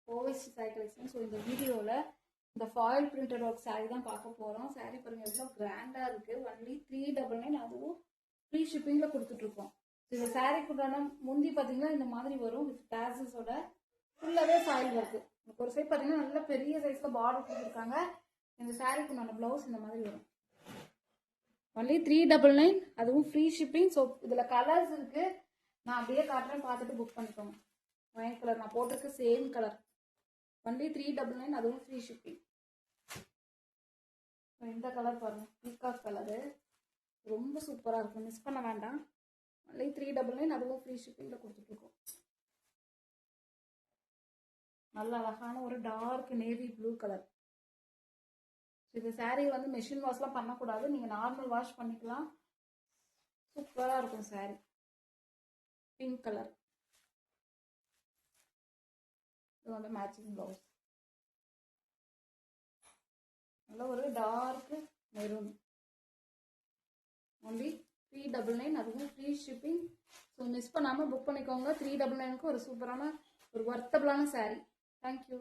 Overseer sorry collection. So இந்த வீடியோவில் இந்த ஃபாயில் பிரிண்டட் ஒர்க் சாரீ தான் பார்க்க போகிறோம். சாரீ பாருங்கள் எவ்வளோ கிராண்டாக இருக்குது. ஒன்லி 399, அதுவும் ஃப்ரீ ஷிப்பிங்கில் கொடுத்துட்ருக்கோம். ஸோ இந்த சாரீக்குண்டான முந்தி பார்த்தீங்கன்னா இந்த மாதிரி வரும் வித் டேசஸோட. ஃபுல்லாகவே ஃபாயில் ஒர்க்கு. ஒரு சைட் பார்த்தீங்கன்னா நல்ல பெரிய சைஸில் பார்டர் கொடுத்துருக்காங்க. இந்த சாரீக்குண்டான ப்ளவுஸ் இந்த மாதிரி வரும். ஒன்லி 399, அதுவும் ஃப்ரீ ஷிப்பிங். ஸோ இதில் கலர்ஸ் இருக்குது, நான் அப்படியே காட்டுறேன், பார்த்துட்டு புக் பண்ணிக்கோங்க. ஒயிட் கலர் நான் போட்டிருக்க சேம் கலர். ஒன்லி 399, அதுவும் ஃப்ரீ ஷிப்பிங். இந்த கலர் பாருங்கள், பீகாக் கலரு, ரொம்ப சூப்பராக இருக்கும், மிஸ் பண்ண வேண்டாம். ஒன்லி 399, அதுவும் ஃப்ரீ ஷிப்பிங்கில் கொடுத்துட்ருக்கோம். நல்ல அழகான ஒரு டார்க் நேவி ப்ளூ கலர். இந்த சாரீ வந்து மெஷின் வாஷ்லாம் பண்ணக்கூடாது, நீங்கள் நார்மல் வாஷ் பண்ணிக்கலாம். சூப்பராக இருக்கும் சாரீ. பிங்க் கலர், இது வந்து மேட்சிங் ப்ளவுஸ். நல்ல ஒரு டார்க் மெரூன். ஒன்லி 399, அதுவும் ஃப்ரீ ஷிப்பிங். ஸோ மிஸ் பண்ணாமல் புக் பண்ணிக்கோங்க. 399க்கு ஒரு சூப்பரான ஒரு வர்த்தபிளான சாரீ. தேங்க்யூ.